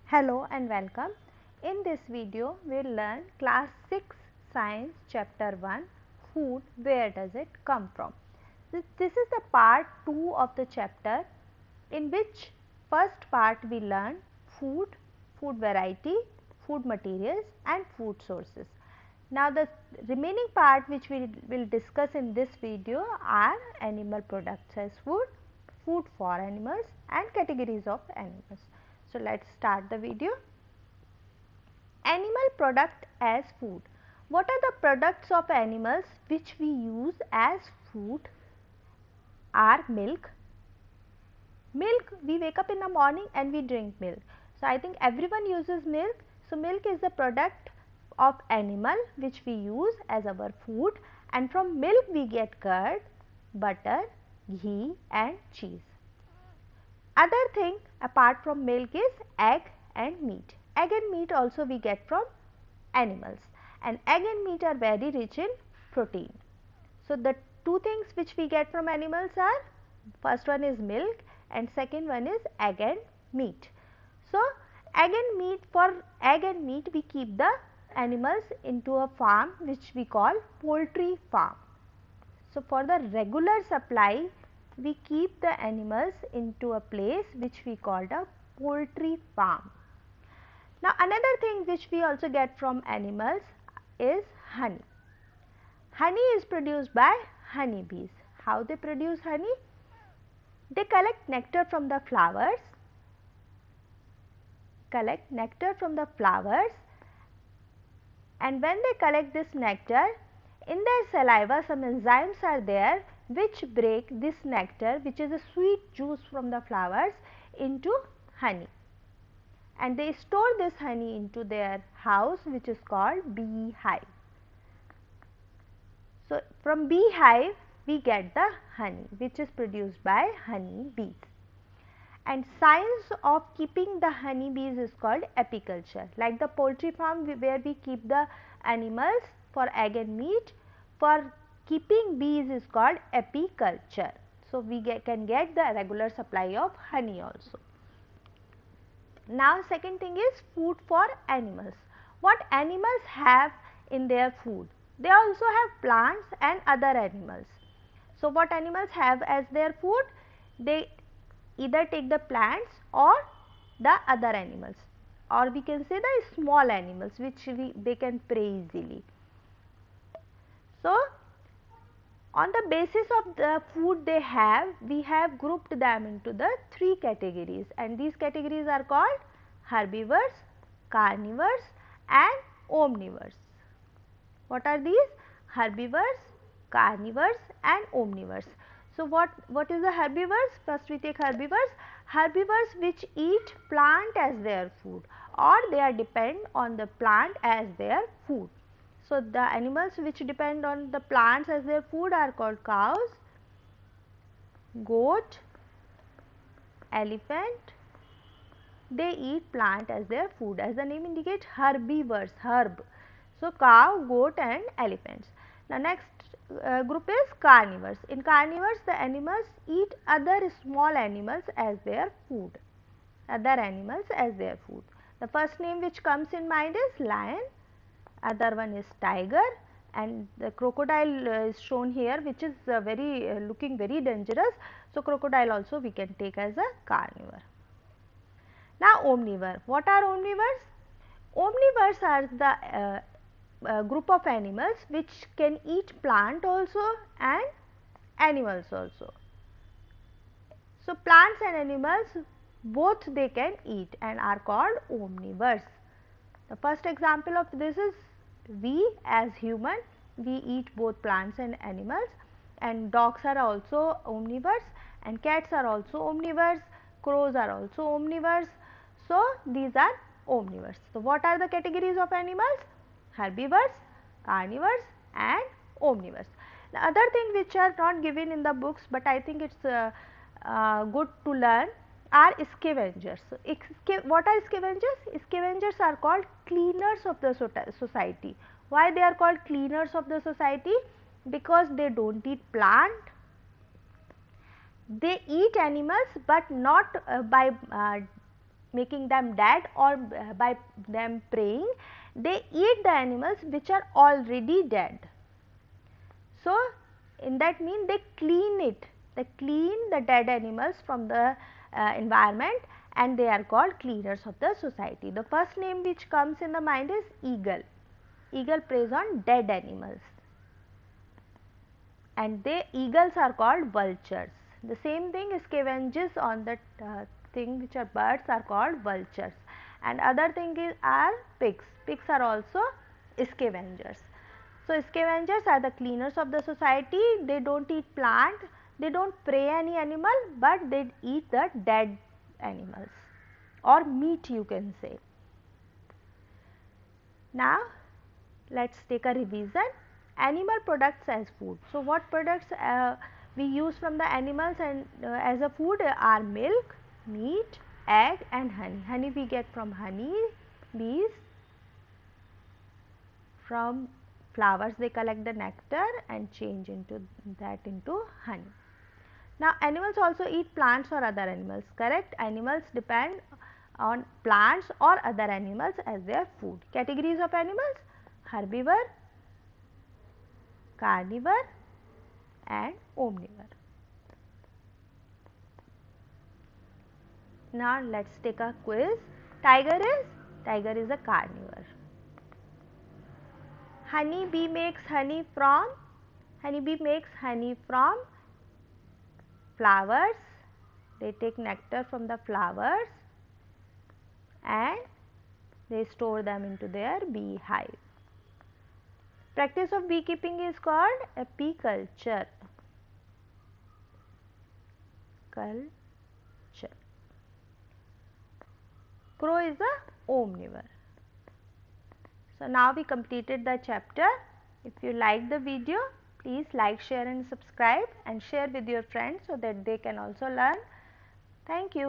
Hello and welcome. In this video, we will learn class 6 science chapter 1 food, where does it come from. This is the part 2 of the chapter, in which first part we learn food, food variety, food materials and food sources. Now the remaining part which we will discuss in this video are animal products as food, food for animals and categories of animals. So let us start the video. Animal product as food. What are the products of animals which we use as food? Are milk. Milk, we wake up in the morning and we drink milk. So I think everyone uses milk. So milk is the product of animal which we use as our food, and from milk we get curd, butter, ghee and cheese. Other thing apart from milk is egg and meat. Egg and meat also we get from animals, and egg and meat are very rich in protein. So the two things which we get from animals are, first one is milk and second one is egg and meat. So egg and meat, for egg and meat we keep the animals into a farm which we call poultry farm. So for the regular supply we keep the animals into a place which we called a poultry farm. Now another thing which we also get from animals is honey. Honey is produced by honey bees. How they produce honey? They collect nectar from the flowers, and when they collect this nectar, in their saliva some enzymes are there which break this nectar, which is a sweet juice from the flowers, into honey, and they store this honey into their house which is called beehive. So from beehive we get the honey which is produced by honey bees. And science of keeping the honey bees is called apiculture. Like the poultry farm where we keep the animals for egg and meat, for keeping bees is called apiculture. So we can get the regular supply of honey also. Now second thing is food for animals. What animals have in their food? They also have plants and other animals. So what animals have as their food? They either take the plants or the other animals, or we can say the small animals which they can prey easily. So on the basis of the food they have, we have grouped them into the three categories, and these categories are called herbivores, carnivores and omnivores. What are these? Herbivores, carnivores and omnivores. So what is the herbivores? First we take herbivores. Herbivores which eat plant as their food, or they are depend on the plant as their food. So the animals which depend on the plants as their food are called cows, goat, elephant. They eat plant as their food. As the name indicates, herbivores, herb. So cow, goat and elephants. The next group is carnivores. In carnivores, the animals eat other small animals as their food. The first name which comes in mind is lion, other one is tiger, and the crocodile is shown here, which is looking very dangerous. So crocodile also we can take as a carnivore. Now omnivore. What are omnivores? Omnivores are the group of animals which can eat plant also and animals also. So plants and animals both they can eat and are called omnivores. The first example of this is we as human, we eat both plants and animals, and dogs are also omnivores, and cats are also omnivores, crows are also omnivores. So these are omnivores. So what are the categories of animals? Herbivores, carnivores and omnivores. The other thing which are not given in the books, but I think it's good to learn, are scavengers. So what are scavengers? Scavengers are called cleaners of the society. Why they are called cleaners of the society? Because they don't eat plant, they eat animals, but not by making them dead, or by them preying, they eat the animals which are already dead. So, in that mean they clean it, they clean the dead animals from the environment, and they are called cleaners of the society. The first name which comes in the mind is eagle. Eagle preys on dead animals, and they eagles are called vultures. The same thing, scavengers on the thing which are birds are called vultures, and other thing are pigs. Pigs are also scavengers. So, scavengers are the cleaners of the society. They don't eat plant, they don't prey any animal, but they eat the dead animals or meat, you can say. Now, let us take a revision. Animal products as food. So, what products we use from the animals and as a food are milk, meat, egg and honey. Honey we get from honey bees. From flowers they collect the nectar and change into honey. Now, animals also eat plants or other animals, correct? Animals depend on plants or other animals as their food. Categories of animals: herbivore, carnivore and omnivore. Now, let us take a quiz. Tiger is a carnivore. Honeybee makes honey from flowers. They take nectar from the flowers and they store them into their beehive. Practice of beekeeping is called apiculture. Crow is a omnivore. So, now we completed the chapter. If you like the video, please like, share and subscribe, and share with your friends so that they can also learn. Thank you.